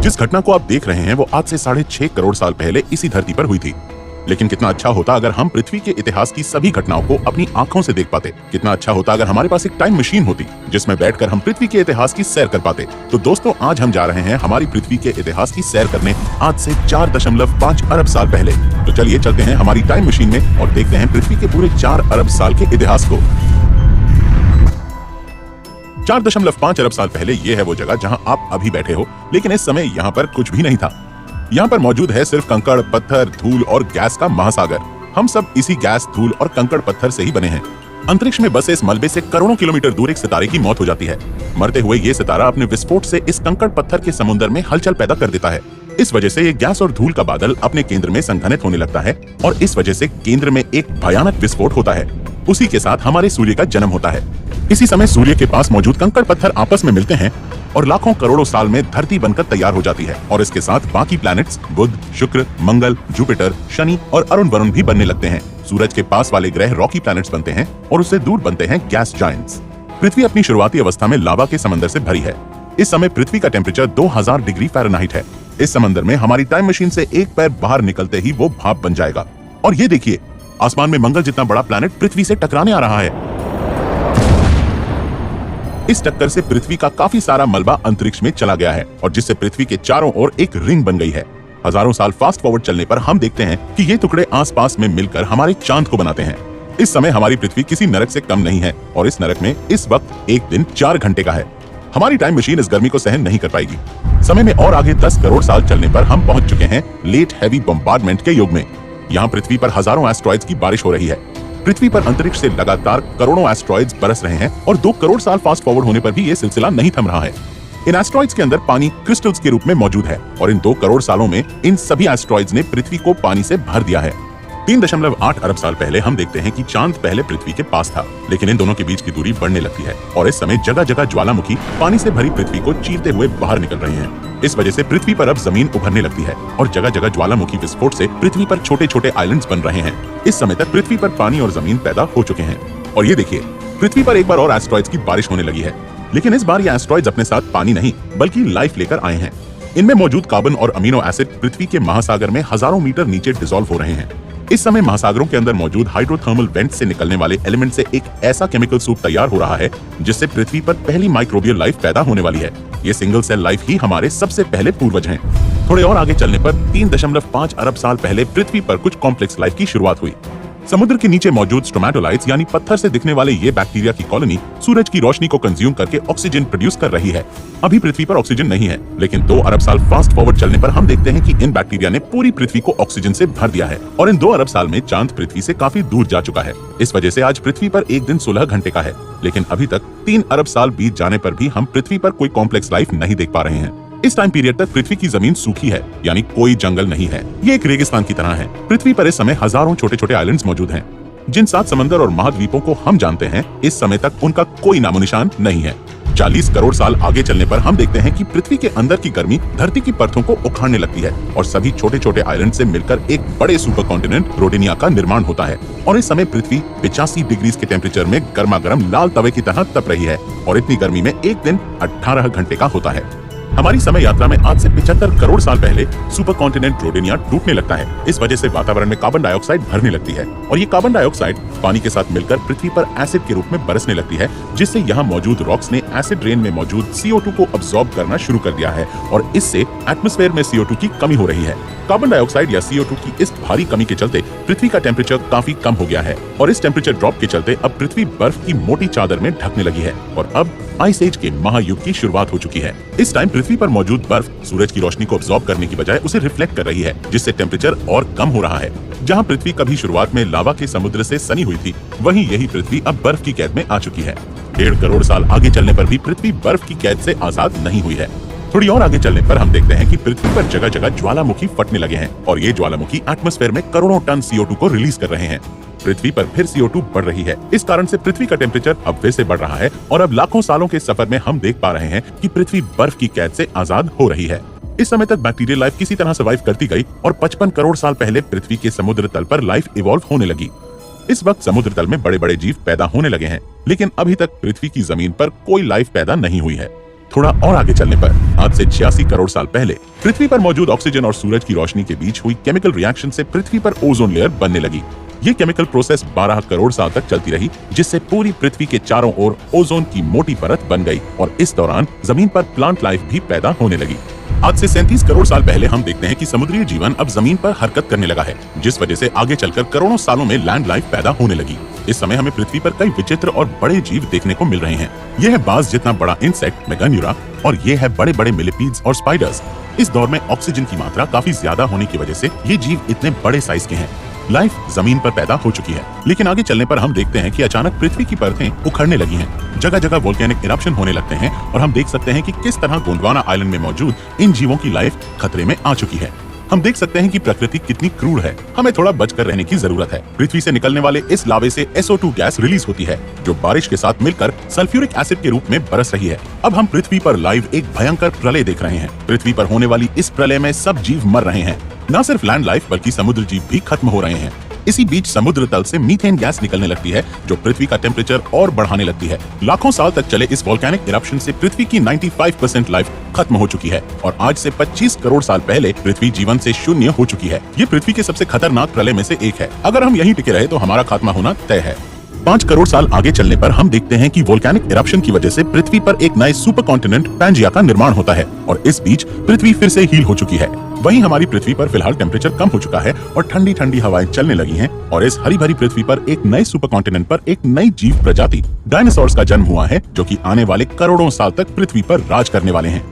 जिस घटना को आप देख रहे हैं वो आज से 6.5 करोड़ साल पहले इसी धरती पर हुई थी। लेकिन कितना अच्छा होता अगर हम पृथ्वी के इतिहास की सभी घटनाओं को अपनी आंखों से देख पाते। कितना अच्छा होता अगर हमारे पास एक टाइम मशीन होती जिसमें बैठकर हम पृथ्वी के इतिहास की सैर कर पाते। तो दोस्तों, आज हम जा रहे हैं हमारी पृथ्वी के इतिहास की सैर करने आज से 4.5 अरब साल पहले। तो चलिए चलते हैं हमारी टाइम मशीन में और देखते हैं पृथ्वी के पूरे 4 अरब साल के इतिहास को। 4.5 अरब साल पहले ये है वो जगह जहां आप अभी बैठे हो, लेकिन इस समय यहाँ पर कुछ भी नहीं था। यहाँ पर मौजूद है सिर्फ कंकड़, पत्थर, धूल और गैस का महासागर। हम सब इसी गैस, धूल और कंकड़ पत्थर से ही बने हैं। अंतरिक्ष में बसे इस मलबे से करोड़ों किलोमीटर दूर एक सितारे की मौत हो जाती है। मरते हुए ये सितारा अपने विस्फोट से इस कंकड़ पत्थर के समुद्र में हलचल पैदा कर देता है। इस वजह से ये गैस और धूल का बादल अपने केंद्र में संघनित होने लगता है और इस वजह से केंद्र में एक भयानक विस्फोट होता है। उसी के साथ हमारे सूर्य का जन्म होता है। इसी समय सूर्य के पास मौजूद कंकड़ पत्थर आपस में मिलते हैं और लाखों करोड़ों साल में धरती बनकर तैयार हो जाती है और इसके साथ बाकी प्लैनेट्स बुध, शुक्र, मंगल, जुपिटर, शनि और अरुण वरुण भी बनने लगते हैं। सूरज के पास वाले ग्रह रॉकी प्लैनेट्स बनते हैं और उससे दूर बनते हैं गैस जायंट्स। पृथ्वी अपनी शुरुआती अवस्था में लावा के समंदर से भरी है। इस समय पृथ्वी का टेम्परेचर 2000 डिग्री फ़ारेनहाइट है। इस समंदर में हमारी टाइम मशीन से एक पैर बाहर निकलते ही वो भाप बन जाएगा। और ये देखिए, आसमान में मंगल जितना बड़ा प्लैनेट पृथ्वी से टकराने आ रहा है। इस टक्कर से पृथ्वी का काफी सारा मलबा अंतरिक्ष में चला गया है और जिससे पृथ्वी के चारों ओर एक रिंग बन गई है। हजारों साल फास्ट फॉरवर्ड चलने पर हम देखते हैं कि ये टुकड़े आसपास में मिलकर हमारे चांद को बनाते हैं। इस समय हमारी पृथ्वी किसी नरक से कम नहीं है और इस नरक में इस वक्त एक दिन 4 घंटे का है। हमारी टाइम मशीन इस गर्मी को सहन नहीं कर पाएगी। समय में और आगे 10 करोड़ साल चलने पर हम पहुंच चुके हैं लेट हैवी बम्बार्डमेंट के युग में। यहाँ पृथ्वी पर हजारों एस्ट्रॉइड्स की बारिश हो रही है। पृथ्वी पर अंतरिक्ष से लगातार करोड़ों एस्ट्रॉइड्स बरस रहे हैं और 2 करोड़ साल फास्ट फॉरवर्ड होने पर भी ये सिलसिला नहीं थम रहा है। इन एस्ट्रॉइड्स के अंदर पानी क्रिस्टल्स के रूप में मौजूद है और इन 2 करोड़ सालों में इन सभी एस्ट्रॉइड्स ने पृथ्वी को पानी से भर दिया है। 3.8 अरब साल पहले हम देखते हैं कि चांद पहले पृथ्वी के पास था, लेकिन इन दोनों के बीच की दूरी बढ़ने लगती है और इस समय जगह जगह ज्वालामुखी पानी से भरी पृथ्वी को चीरते हुए बाहर निकल रहे हैं। इस वजह से पृथ्वी पर अब जमीन उभरने लगती है और जगह जगह ज्वालामुखी विस्फोट से पृथ्वी पर छोटे छोटे आइलैंड्स बन रहे हैं। इस समय तक पृथ्वी पर पानी और जमीन पैदा हो चुके हैं। और ये देखिए, पृथ्वी पर एक बार और एस्ट्रॉइड्स की बारिश होने लगी है, लेकिन इस बार ये एस्ट्रॉइड्स अपने साथ पानी नहीं बल्कि लाइफ लेकर आए हैं। इनमें मौजूद कार्बन और अमीनो एसिड पृथ्वी के महासागर में हजारों मीटर नीचे डिसॉल्व हो रहे हैं। इस समय महासागरों के अंदर मौजूद हाइड्रोथर्मल वेंट से निकलने वाले एलिमेंट से एक ऐसा केमिकल सूप तैयार हो रहा है जिससे पृथ्वी पर पहली माइक्रोबियल लाइफ पैदा होने वाली है। ये सिंगल सेल लाइफ ही हमारे सबसे पहले पूर्वज हैं। थोड़े और आगे चलने पर 3.5 अरब साल पहले पृथ्वी पर कुछ कॉम्प्लेक्स लाइफ की शुरुआत हुई। समुद्र के नीचे मौजूद स्ट्रोमेटोलाइट्स यानी पत्थर से दिखने वाले ये बैक्टीरिया की कॉलोनी सूरज की रोशनी को कंज्यूम करके ऑक्सीजन प्रोड्यूस कर रही है। अभी पृथ्वी पर ऑक्सीजन नहीं है, लेकिन 2 अरब साल फास्ट फॉरवर्ड चलने पर हम देखते हैं कि इन बैक्टीरिया ने पूरी पृथ्वी को ऑक्सीजन से भर दिया है और इन 2 अरब साल में चांद पृथ्वी से काफी दूर जा चुका है। इस वजह से आज पृथ्वी पर एक दिन 16 घंटे का है, लेकिन अभी तक 3 अरब साल बीत जाने पर भी हम पृथ्वी पर कोई कॉम्प्लेक्स लाइफ नहीं देख पा रहे हैं। इस टाइम पीरियड तक पृथ्वी की जमीन सूखी है, यानी कोई जंगल नहीं है। ये एक रेगिस्तान की तरह है। पृथ्वी पर इस समय हजारों छोटे छोटे आइलैंड्स मौजूद हैं। जिन 7 समंदर और महाद्वीपों को हम जानते हैं, इस समय तक उनका कोई नामोनिशान नहीं है। 40 करोड़ साल आगे चलने पर हम देखते हैं कि पृथ्वी के अंदर की गर्मी धरती की परतों को उखाड़ने लगती है और सभी छोटे छोटे आइलैंड से मिलकर एक बड़े सुपर कॉन्टिनेंट रोडेनिया का निर्माण होता है। और इस समय पृथ्वी 85 डिग्री के टेम्परेचर में गर्मा गर्म लाल तवे की तरह तप रही है और इतनी गर्मी में एक दिन 18 घंटे का होता है। हमारी समय यात्रा में आज से 75 करोड़ साल पहले सुपर कॉन्टिनेंट रोडेनिया टूटने लगता है। इस वजह से वातावरण में कार्बन डाइऑक्साइड भरने लगती है और ये कार्बन डाइऑक्साइड पानी के साथ मिलकर पृथ्वी पर एसिड के रूप में बरसने लगती है, जिससे यहाँ मौजूद रॉक्स ने एसिड रेन में मौजूद CO2 को अब्सॉर्ब करना शुरू कर दिया है और इससे एटमॉस्फेयर में CO2 की कमी हो रही है। कार्बन डाइऑक्साइड या CO2 की इस भारी कमी के चलते पृथ्वी का टेम्परेचर काफी कम हो गया है और इस टेम्परेचर ड्रॉप के चलते अब पृथ्वी बर्फ की मोटी चादर में ढकने लगी है और अब आइस एज के महायुग की शुरुआत हो चुकी है। इस टाइम पृथ्वी पर मौजूद बर्फ सूरज की रोशनी को अब्सॉर्ब करने की बजाय उसे रिफ्लेक्ट कर रही है, जिससे टेम्परेचर और कम हो रहा है। जहाँ पृथ्वी कभी शुरुआत में लावा के समुद्र से सनी हुई थी, वहीं यही पृथ्वी अब बर्फ की कैद में आ चुकी है। 1.5 करोड़ साल आगे चलने पर भी पृथ्वी बर्फ की कैद से आजाद नहीं हुई है। थोड़ी और आगे चलने पर हम देखते हैं कि पृथ्वी पर जगह जगह ज्वालामुखी फटने लगे हैं और ये ज्वालामुखी एटमॉस्फेयर में करोड़ों टन CO2 को रिलीज कर रहे हैं। पृथ्वी पर फिर CO2 बढ़ रही है। इस कारण से पृथ्वी का टेम्परेचर अब फिर से बढ़ रहा है और अब लाखों सालों के सफर में हम देख पा रहे हैं कि पृथ्वी बर्फ की कैद से आजाद हो रही है। इस समय तक बैक्टीरियल लाइफ किसी तरह सर्वाइव करती गई और 55 करोड़ साल पहले पृथ्वी के समुद्र तल पर लाइफ इवॉल्व होने लगी। इस वक्त समुद्र तल में बड़े बड़े जीव पैदा होने लगे हैं, लेकिन अभी तक पृथ्वी की जमीन पर कोई लाइफ पैदा नहीं हुई है। थोड़ा और आगे चलने पर आज से 86 करोड़ साल पहले पृथ्वी पर मौजूद ऑक्सीजन और सूरज की रोशनी के बीच हुई केमिकल रिएक्शन से पृथ्वी पर ओजोन लेयर बनने लगी। ये केमिकल प्रोसेस 12 करोड़ साल तक चलती रही, जिससे पूरी पृथ्वी के चारों ओर ओजोन की मोटी परत बन गई और इस दौरान जमीन पर प्लांट लाइफ भी पैदा होने लगी। आज से 37 करोड़ साल पहले हम देखते हैं कि समुद्री जीवन अब जमीन पर हरकत करने लगा है, जिस वजह से आगे चलकर करोड़ों सालों में लैंड लाइफ पैदा होने लगी। इस समय हमें पृथ्वी पर कई विचित्र और बड़े जीव देखने को मिल रहे हैं। यह है बाज जितना बड़ा इंसेक्ट मेगान्यूरा और ये है बड़े बड़े मिलिपीड्स और स्पाइडर्स। इस दौर में ऑक्सीजन की मात्रा काफी ज्यादा होने की वजह से ये जीव इतने बड़े साइज के हैं। लाइफ जमीन पर पैदा हो चुकी है, लेकिन आगे चलने पर हम देखते हैं कि अचानक पृथ्वी की परतें उखड़ने लगी हैं। जगह जगह वोल्केनिक इरप्शन होने लगते हैं और हम देख सकते हैं कि किस तरह गोंडवाना आइलैंड में मौजूद इन जीवों की लाइफ खतरे में आ चुकी है। हम देख सकते हैं कि प्रकृति कितनी क्रूर है, हमें थोड़ा बचकर रहने की जरूरत है। पृथ्वी से निकलने वाले इस लावे से SO2 गैस रिलीज होती है, जो बारिश के साथ मिलकर सल्फ्यूरिक एसिड के रूप में बरस रही है। अब हम पृथ्वी पर लाइव एक भयंकर प्रलय देख रहे हैं। पृथ्वी पर होने वाली इस प्रलय में सब जीव मर रहे हैं। न सिर्फ लैंड लाइफ बल्कि समुद्र जीव भी खत्म हो रहे हैं। इसी बीच समुद्र तल से मीथेन गैस निकलने लगती है, जो पृथ्वी का टेम्परेचर और बढ़ाने लगती है। लाखों साल तक चले इस वोल्केनिक इरप्शन से पृथ्वी की 95% लाइफ खत्म हो चुकी है और आज से 25 करोड़ साल पहले पृथ्वी जीवन से शून्य हो चुकी है। ये पृथ्वी के सबसे खतरनाक प्रलय में से एक है। अगर हम यहीं टिके रहे तो हमारा खात्मा होना तय है। 5 करोड़ साल आगे चलने पर हम देखते हैं कि वोल्केनिक इरप्शन की वजह से पृथ्वी पर एक नए सुपर कॉन्टिनेंट पैंजिया का निर्माण होता है और इस बीच पृथ्वी फिर से हील हो चुकी है। वहीं हमारी पृथ्वी पर फिलहाल टेम्परेचर कम हो चुका है और ठंडी ठंडी हवाएं चलने लगी हैं और इस हरी भरी पृथ्वी पर एक नए सुपर कॉन्टिनेंट पर एक नई जीव प्रजाति डायनासोर्स का जन्म हुआ है, जो कि आने वाले करोड़ों साल तक पृथ्वी पर राज करने वाले हैं।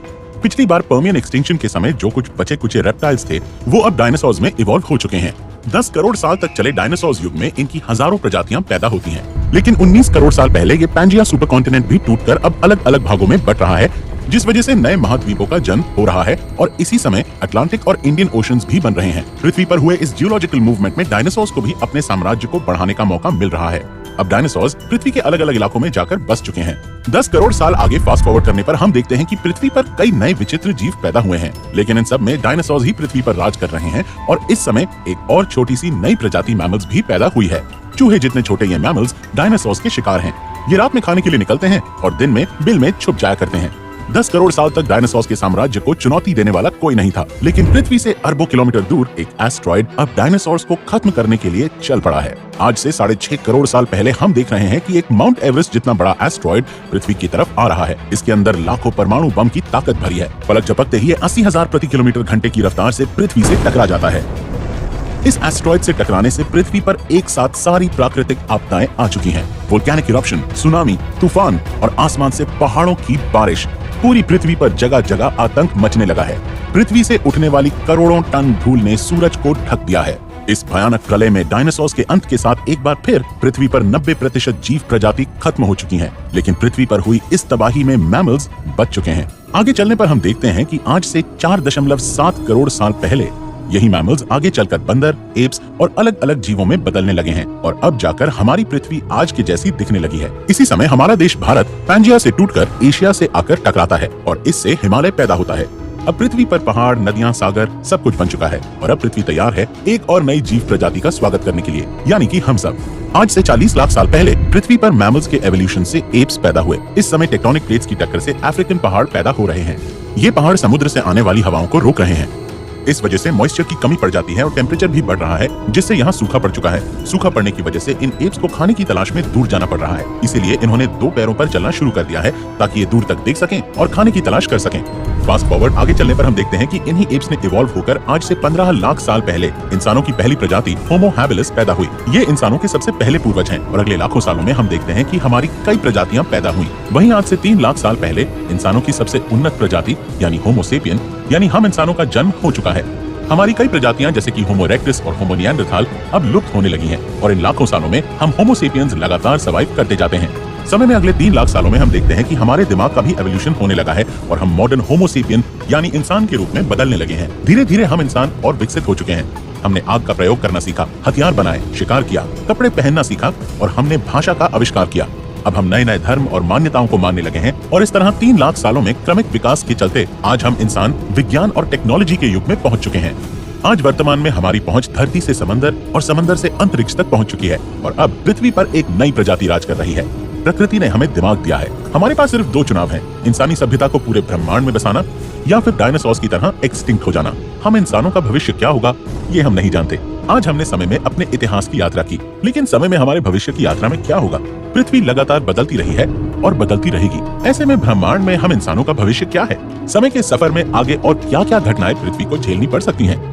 पिछली बार पर्मियन एक्सटिंक्शन के समय जो कुछ बचे कुचे रेप्टाइल्स थे वो अब डायनासोर्स में इवॉल्व हो चुके हैं। 10 करोड़ साल तक चले डायनासोर्स युग में इनकी हजारों प्रजातियां पैदा होती हैं, लेकिन 19 करोड़ साल पहले ये पैंजिया सुपर कॉन्टिनेंट भी टूटकर अब अलग अलग भागों में बट रहा है, जिस वजह से नए महाद्वीपों का जन्म हो रहा है और इसी समय अटलांटिक और इंडियन ओशंस भी बन रहे हैं। पृथ्वी पर हुए इस जियोलॉजिकल मूवमेंट में डायनासोर्स को भी अपने साम्राज्य को बढ़ाने का मौका मिल रहा है। अब डायनासोर्स पृथ्वी के अलग अलग इलाकों में जाकर बस चुके हैं। 10 करोड़ साल आगे फास्ट फॉरवर्ड करने पर हम देखते हैं कि पृथ्वी पर कई नए विचित्र जीव पैदा हुए हैं, लेकिन इन सब में डायनासोर्स ही पृथ्वी पर राज कर रहे हैं और इस समय एक और छोटी सी नई प्रजाति मैमल्स भी पैदा हुई है। चूहे जितने छोटे ये मैमल्स डायनासोर्स के शिकार हैं। ये रात में खाने के लिए निकलते हैं और दिन में बिल में छुप जाया करते हैं। 10 करोड़ साल तक डायनासोर्स के साम्राज्य को चुनौती देने वाला कोई नहीं था, लेकिन पृथ्वी से अरबों किलोमीटर दूर एक एस्ट्रॉइड अब डायनासोर्स को खत्म करने के लिए चल पड़ा है। आज से 6.5 करोड़ साल पहले हम देख रहे हैं कि एक माउंट एवरेस्ट जितना बड़ा एस्ट्रॉइड पृथ्वी की तरफ आ रहा है। इसके अंदर लाखों परमाणु बम की ताकत भरी है। पलक झपकते ही 80,000 प्रति किलोमीटर घंटे की रफ्तार से पृथ्वी से टकरा जाता है। इस एस्ट्रॉइड से टकराने से पृथ्वी पर एक साथ सारी प्राकृतिक आपदाएं आ चुकी हैं। वोल्केनिक इरप्शन, सुनामी, तूफान और आसमान से पहाड़ों की बारिश। पूरी पृथ्वी पर जगह जगह आतंक मचने लगा है। पृथ्वी से उठने वाली करोड़ों टन धूल ने सूरज को ढक दिया है। इस भयानक प्रलय में डायनासोर्स के अंत के साथ एक बार फिर पृथ्वी पर 90% जीव प्रजाति खत्म हो चुकी हैं, लेकिन पृथ्वी पर हुई इस तबाही में मैमल्स बच चुके हैं। आगे चलने पर हम देखते हैं कि आज से 4.7 करोड़ साल पहले यही मैमल्स आगे चलकर बंदर, एप्स और अलग अलग जीवों में बदलने लगे हैं और अब जाकर हमारी पृथ्वी आज के जैसी दिखने लगी है। इसी समय हमारा देश भारत पैंजिया से टूटकर एशिया से आकर टकराता है और इससे हिमालय पैदा होता है। अब पृथ्वी पर पहाड़, नदियां, सागर सब कुछ बन चुका है और अब पृथ्वी तैयार है एक और नई जीव प्रजाति का स्वागत करने के लिए, यानी कि हम सब। आज से 40 लाख साल पहले पृथ्वी पर मैमल्स के एवोल्यूशन से एप्स पैदा हुए। इस समय टेक्टोनिक प्लेट्स की टक्कर से अफ्रीकन पहाड़ पैदा हो रहे हैं। ये पहाड़ समुद्र से आने वाली हवाओं को रोक रहे हैं। इस वजह से मॉइस्चर की कमी पड़ जाती है और टेम्परेचर भी बढ़ रहा है, जिससे यहाँ सूखा पड़ चुका है। सूखा पड़ने की वजह से इन एप्स को खाने की तलाश में दूर जाना पड़ रहा है। इसीलिए इन्होंने 2 पैरों पर चलना शुरू कर दिया है ताकि ये दूर तक देख सकें और खाने की तलाश कर सकें। फास्ट फॉरवर्ड आगे चलने पर हम देखते हैं कि इन्हीं एप्स ने इवॉल्व होकर आज से 15 लाख साल पहले इंसानों की पहली प्रजाति होमो हैबिलिस पैदा हुई। ये इंसानों के सबसे पहले पूर्वज हैं और अगले लाखों सालों में हम देखते हैं कि हमारी कई प्रजातियां पैदा हुई। वहीं आज से 3 लाख साल पहले इंसानों की सबसे उन्नत प्रजाति यानी होमो सेपियन यानी हम इंसानों का जन्म हो चुका है। हमारी कई प्रजातियां जैसे कि होमो इरेक्टस और होमो निएंडरथाल अब लुप्त होने लगी हैं और इन लाखों सालों में हम होमो सेपियंस लगातार सर्वाइव करते जाते हैं। समय में अगले 3 लाख सालों में हम देखते हैं कि हमारे दिमाग का भी एवोल्यूशन होने लगा है और हम मॉडर्न होमो सेपियन यानी इंसान के रूप में बदलने लगे हैं। धीरे धीरे हम इंसान और विकसित हो चुके हैं। हमने आग का प्रयोग करना सीखा, हथियार बनाए, शिकार किया, कपड़े पहनना सीखा और हमने भाषा का आविष्कार किया। अब हम नए नए धर्म और मान्यताओं को मानने लगे हैं और इस तरह 3 लाख सालों में क्रमिक विकास के चलते आज हम इंसान विज्ञान और टेक्नोलॉजी के युग में पहुंच चुके हैं। आज वर्तमान में हमारी पहुंच धरती से समंदर और समंदर से अंतरिक्ष तक पहुंच चुकी है और अब पृथ्वी पर एक नई प्रजाति राज कर रही है। प्रकृति ने हमें दिमाग दिया है। हमारे पास सिर्फ दो चुनाव हैं, इंसानी सभ्यता को पूरे ब्रह्मांड में बसाना या फिर डायनासोर्स की तरह एक्सटिंक्ट हो जाना। हम इंसानों का भविष्य क्या होगा ये हम नहीं जानते। आज हमने समय में अपने इतिहास की यात्रा की, लेकिन समय में हमारे भविष्य की यात्रा में क्या होगा? पृथ्वी लगातार बदलती रही है और बदलती रहेगी। ऐसे में ब्रह्मांड में हम इंसानों का भविष्य क्या है? समय के सफर में आगे और क्या क्या घटनाएं पृथ्वी को झेलनी पड़ सकती हैं?